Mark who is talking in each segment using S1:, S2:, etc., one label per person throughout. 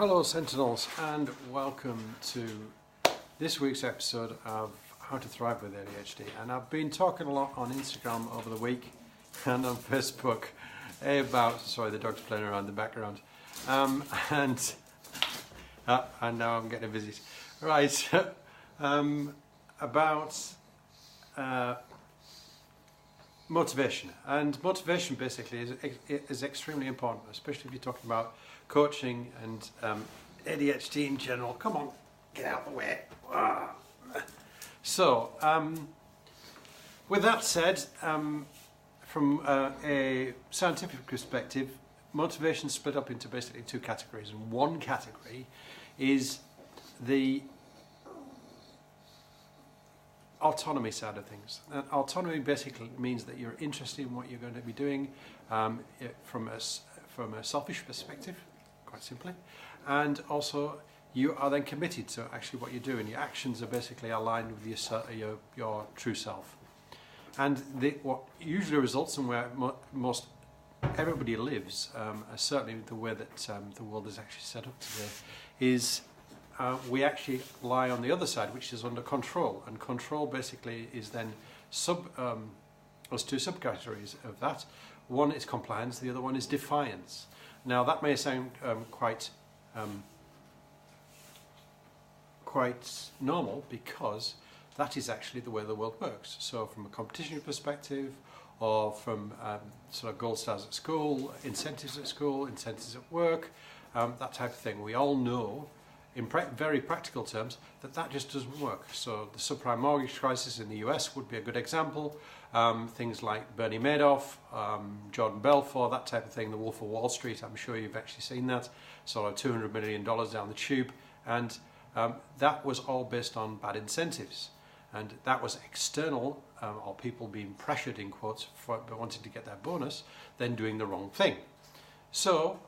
S1: Hello Sentinels, and welcome to this week's episode of How to Thrive with ADHD. And I've been talking a lot on Instagram over the week and on Facebook about, sorry, the dog's playing around in the background, and now I'm getting a visit, right, about motivation. And motivation basically is extremely important, especially if you're talking about coaching and ADHD in general. Come on, get out of the way. So, with that said, from a scientific perspective, motivation is split up into basically two categories. And one category is the autonomy side of things. And autonomy basically means that you're interested in what you're going to be doing from a selfish perspective, quite simply, and also you are then committed to actually what you're doing. Your actions are basically aligned with your true self. And what usually results in where most everybody lives, certainly the way that the world is actually set up today, is we actually lie on the other side, which is under control. And control basically is then there's two subcategories of that. One is compliance, the other one is defiance. Now that may sound quite normal, because that is actually the way the world works. So from a competition perspective, or from sort of gold stars at school, incentives at work, that type of thing, we all know in very practical terms that just doesn't work. So the subprime mortgage crisis in the US would be a good example. Things like Bernie Madoff, Jordan Belfort, that type of thing, the Wolf of Wall Street, I'm sure you've actually seen that, sort of $200 million down the tube, and that was all based on bad incentives. And that was external, or people being pressured, in quotes, for wanting to get their bonus, then doing the wrong thing. So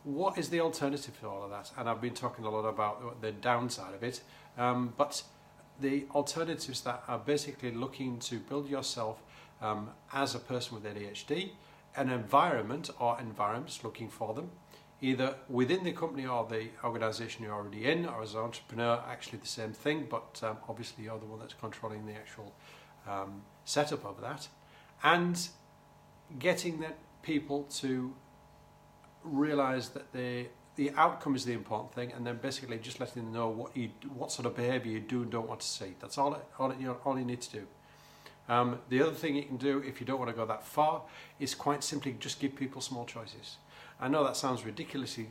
S1: what is the alternative to all of that? And I've been talking a lot about the downside of it, but the alternatives that are basically looking to build yourself as a person with ADHD, an environment or environments looking for them, either within the company or the organization you're already in, or as an entrepreneur, actually the same thing, but obviously you're the one that's controlling the actual setup of that, and getting that people to realize that the outcome is the important thing, and then basically just letting them know what sort of behavior you do and don't want to see. That's all you need to do. The other thing you can do, if you don't want to go that far, is quite simply just give people small choices. I know that sounds ridiculously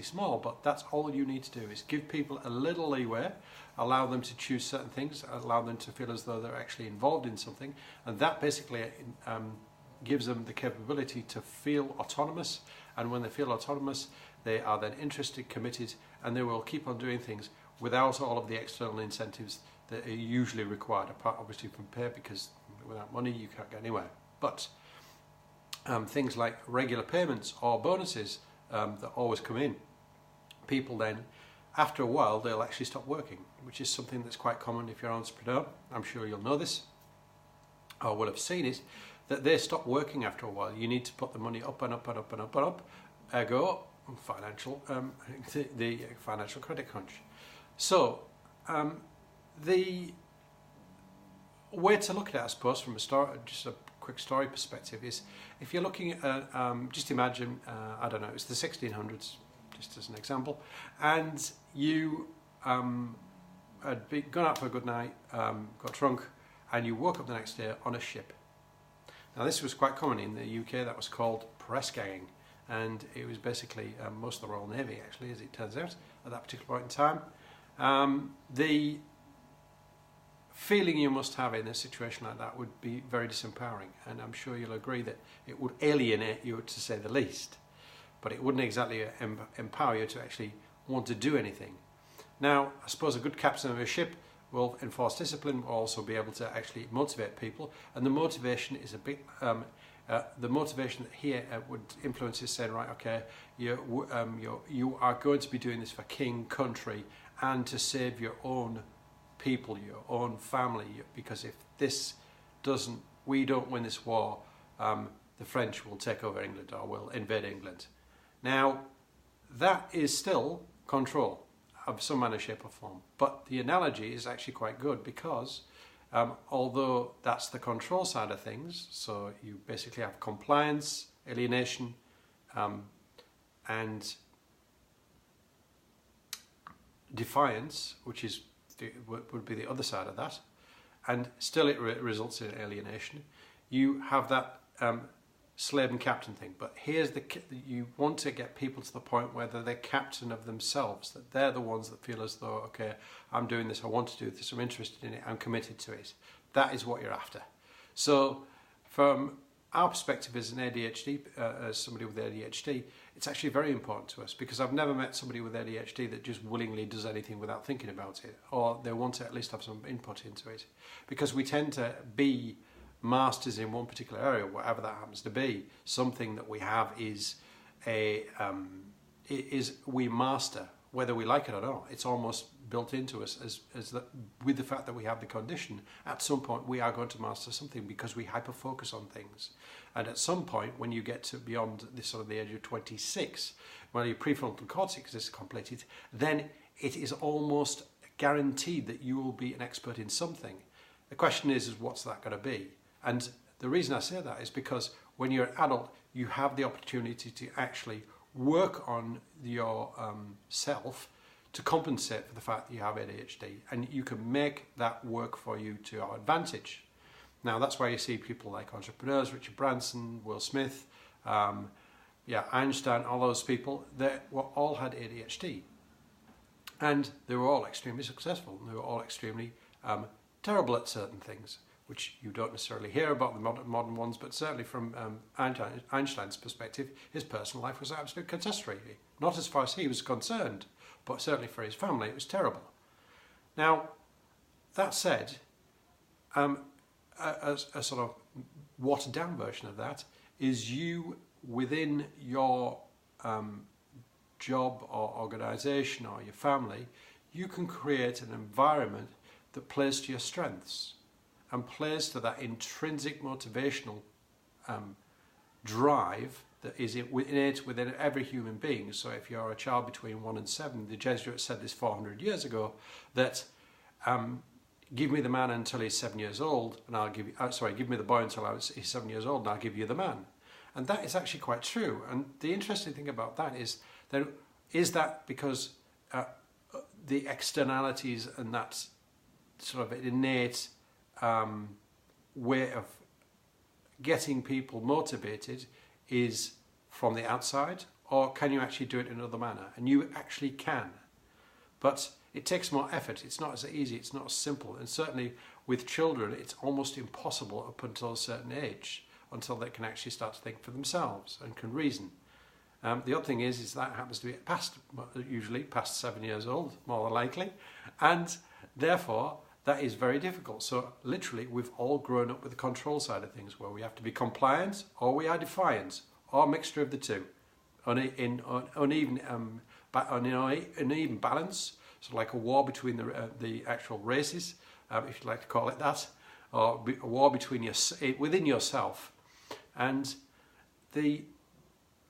S1: small, but that's all you need to do, is give people a little leeway, allow them to choose certain things, allow them to feel as though they're actually involved in something, and that basically gives them the capability to feel autonomous. And when they feel autonomous, they are then interested, committed, and they will keep on doing things without all of the external incentives that are usually required, apart obviously from pay, because without money you can't get anywhere. But things like regular payments or bonuses that always come in, people then, after a while, they'll actually stop working, which is something that's quite common if you're an entrepreneur. I'm sure you'll know this, or will have seen it, that they stop working after a while. You need to put the money up and up and up and up and up, ergo the financial credit crunch. So the way to look at it, I suppose, from just a quick story perspective, is if you're looking at, just imagine, I don't know, it's the 1600s, just as an example, and you had gone out for a good night, got drunk, and you woke up the next day on a ship. Now this was quite common in the UK. That was called press ganging, and it was basically most of the Royal Navy, actually, as it turns out, at that particular point in time. The feeling you must have in a situation like that would be very disempowering, and I'm sure you'll agree that it would alienate you, to say the least, but it wouldn't exactly empower you to actually want to do anything. Now, I suppose a good captain of a ship will enforce discipline, will also be able to actually motivate people, and the motivation is a bit, the motivation that here would influence is saying, right, okay, you are going to be doing this for king, country, and to save your own people, your own family, because if we don't win this war, the French will take over England or will invade England. Now, that is still control of some manner, shape or form. But the analogy is actually quite good because although that's the control side of things, so you basically have compliance, alienation, and defiance, which is would be the other side of that, and still it results in alienation. You have that slave and captain thing, but here's you want to get people to the point where they're captain of themselves, that they're the ones that feel as though, okay, I'm doing this, I want to do this, I'm interested in it, I'm committed to it. That is what you're after. So from our perspective as an ADHD, as somebody with ADHD, it's actually very important to us, because I've never met somebody with ADHD that just willingly does anything without thinking about it, or they want to at least have some input into it, because we tend to be masters in one particular area, whatever that happens to be. Something that we have is we master, whether we like it or not. It's almost built into us as that, with the fact that we have the condition. At some point, we are going to master something because we hyper focus on things. And at some point, when you get to beyond this sort of the age of 26, when your prefrontal cortex is completed, then it is almost guaranteed that you will be an expert in something. The question is what's that going to be? And the reason I say that is because when you're an adult, you have the opportunity to actually work on your self to compensate for the fact that you have ADHD, and you can make that work for you to your advantage. Now, that's why you see people like entrepreneurs, Richard Branson, Will Smith, Einstein, all those people, they all had ADHD. And they were all extremely successful. They were all extremely terrible at certain things, which you don't necessarily hear about the modern ones, but certainly from Einstein's perspective, his personal life was an absolute catastrophe. Not as far as he was concerned, but certainly for his family, it was terrible. Now, that said, a sort of watered down version of that is you within your job or organisation or your family, you can create an environment that plays to your strengths and plays to that intrinsic motivational drive that is innate within every human being. So if you're a child between 1 and 7, the Jesuits said this 400 years ago, that give me the man until he's 7 years old, and I'll give you, give me the boy until he's 7 years old, and I'll give you the man. And that is actually quite true. And the interesting thing about that is that because the externalities and that sort of innate way of getting people motivated is from the outside, or can you actually do it in another manner? And you actually can, but it takes more effort. It's not as easy, it's not as simple, and certainly with children it's almost impossible up until a certain age, until they can actually start to think for themselves and can reason. The other thing is that happens to be usually past 7 years old, more than likely, and therefore that is very difficult. So literally we've all grown up with the control side of things, where we have to be compliant or we are defiant, or a mixture of the two, in uneven balance, so like a war between the actual races, if you like to call it that, or a war between within yourself. And the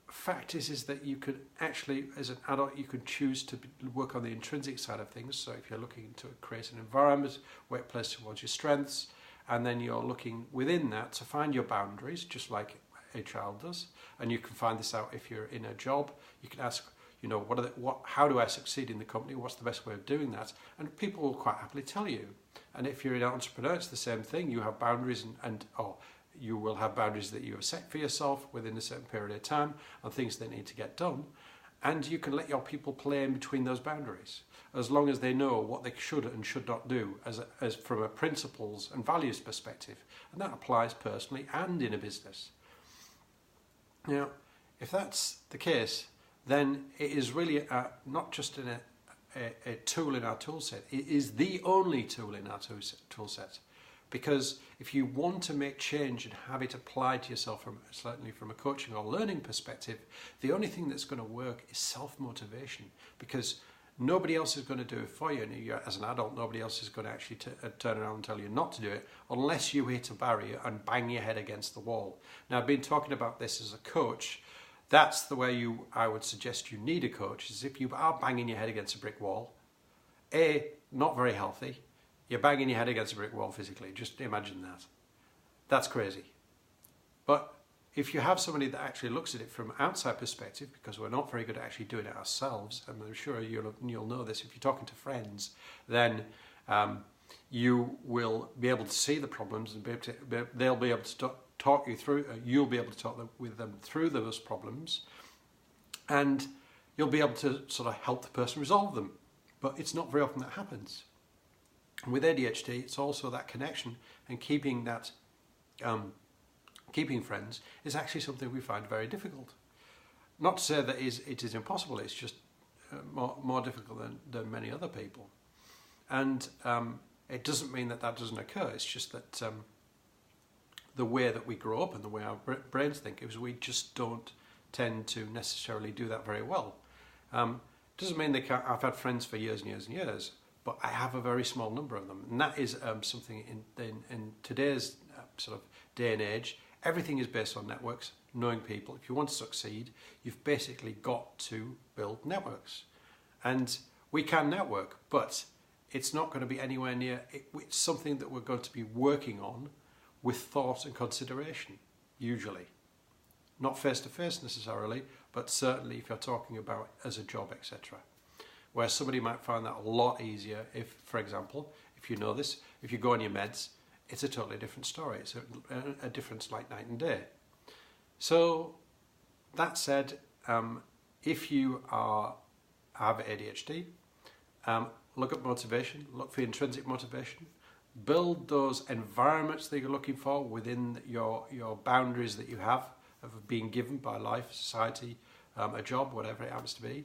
S1: fact is that you could actually, as an adult, you could choose to work on the intrinsic side of things. So if you're looking to create an environment where it plays towards your strengths, and then you're looking within that to find your boundaries, just like a child does. And you can find this out if you're in a job. You can ask, how do I succeed in the company? What's the best way of doing that? And people will quite happily tell you. And if you're an entrepreneur, it's the same thing. You have boundaries you will have boundaries that you have set for yourself within a certain period of time and things that need to get done. And you can let your people play in between those boundaries, as long as they know what they should and should not do as from a principles and values perspective. And that applies personally and in a business. Now, if that's the case, then it is really not just a tool in our tool set. It is the only tool in our tool set. Because if you want to make change and have it applied to yourself certainly from a coaching or learning perspective, the only thing that's going to work is self-motivation, because nobody else is going to do it for you. And as an adult, nobody else is going to actually turn around and tell you not to do it unless you hit a barrier and bang your head against the wall. Now, I've been talking about this as a coach. That's the way I would suggest you need a coach, is if you are banging your head against a brick wall. A, not very healthy. You're banging your head against a brick wall physically. Just imagine that. That's crazy. But if you have somebody that actually looks at it from outside perspective, because we're not very good at actually doing it ourselves, and I'm sure you'll know this if you're talking to friends, then you will be able to see the problems and they'll be able to talk you through. You'll be able to talk with them through those problems, and you'll be able to sort of help the person resolve them. But it's not very often that happens. And with ADHD, it's also that connection, and keeping that. Keeping friends is actually something we find very difficult. Not to say that it is impossible, it's just more difficult than many other people. And it doesn't mean that doesn't occur, it's just that the way that we grow up and the way our brains think is we just don't tend to necessarily do that very well. Doesn't mean I've had friends for years and years and years, but I have a very small number of them. And that is something in today's sort of day and age. Everything is based on networks, knowing people. If you want to succeed, you've basically got to build networks. And we can network, but it's not going to be anywhere near, it's something that we're going to be working on with thought and consideration, usually. Not face-to-face necessarily, but certainly if you're talking about as a job, etc. Where somebody might find that a lot easier if, for example, if you know this, if you go on your meds, it's a totally different story. It's a difference like night and day. So that said, if you have ADHD, look at motivation, look for intrinsic motivation, build those environments that you're looking for within your boundaries that you have of being given by life, society, a job, whatever it happens to be,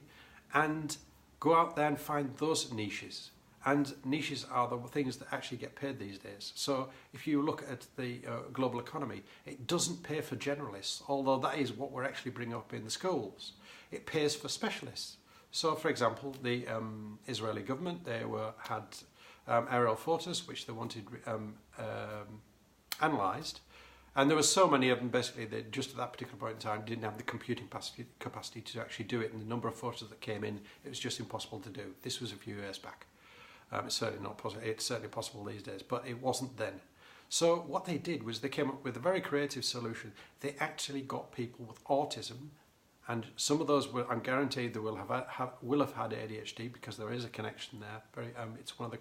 S1: and go out there and find those niches. And niches are the things that actually get paid these days. So if you look at the global economy, it doesn't pay for generalists, although that is what we're actually bringing up in the schools. It pays for specialists. So for example, the Israeli government, they had aerial photos which they wanted analysed. And there were so many of them, basically, that just at that particular point in time didn't have the computing capacity to actually do it. And the number of photos that came in, it was just impossible to do. This was a few years back. It's certainly not possible. It's certainly possible these days, but it wasn't then. So what they did was they came up with a very creative solution. They actually got people with autism, and some of those I'm guaranteed they will have had ADHD, because there is a connection there. It's one of the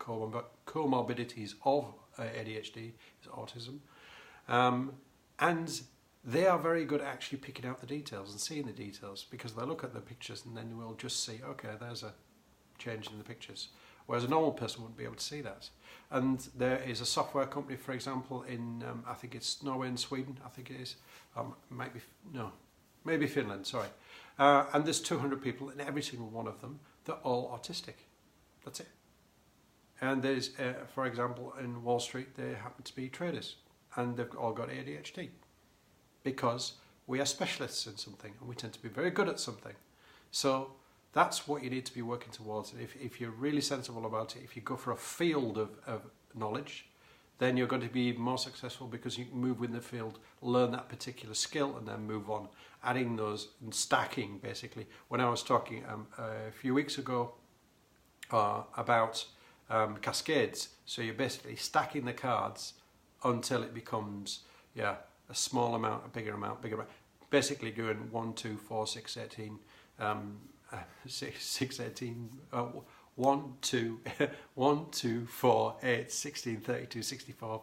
S1: comorbidities of ADHD is autism, and they are very good at actually picking out the details and seeing the details, because they look at the pictures and then we'll just see, okay, there's a change in the pictures. Whereas a normal person wouldn't be able to see that. And there is a software company, for example, in, I think it's Norway and Sweden, I think it is. Maybe Finland, sorry. And there's 200 people, and every single one of them, they're all autistic. That's it. And there's, for example, in Wall Street, they happen to be traders, and they've all got ADHD. Because we are specialists in something, and we tend to be very good at something. So that's what you need to be working towards. If you're really sensible about it, if you go for a field of knowledge, then you're going to be even more successful, because you can move within the field, learn that particular skill, and then move on, adding those and stacking, basically. When I was talking a few weeks ago about cascades, so you're basically stacking the cards until it becomes a small amount, a bigger amount, basically doing 1, 2, 4, 6, 18, 6, 18, 1, 2, 1, 2, 4, 8, 16, 32, 64,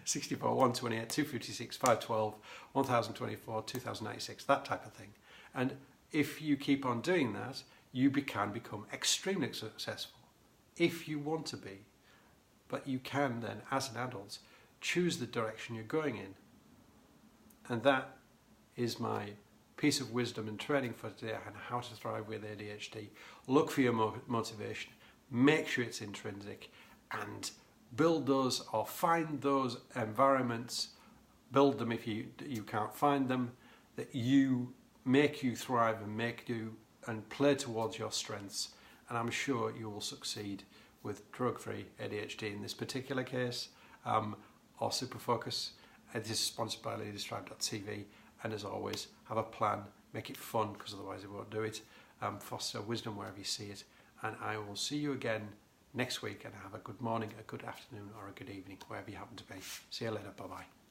S1: 64, 128, 256, 512, 1024, 2096, that type of thing. And if you keep on doing that, you can become extremely successful, if you want to be. But you can then, as an adult, choose the direction you're going in. And that is my piece of wisdom and training for today on how to thrive with ADHD. Look for your motivation, make sure it's intrinsic, and build those, or find those environments, build them if you can't find them, that make you thrive and make you and play towards your strengths. And I'm sure you will succeed with drug-free ADHD in this particular case, or Superfocus. This is sponsored by LeaderStrive.tv, and as always, have a plan, make it fun, because otherwise they won't do it. Foster wisdom wherever you see it. And I will see you again next week, and have a good morning, a good afternoon, or a good evening, wherever you happen to be. See you later. Bye-bye.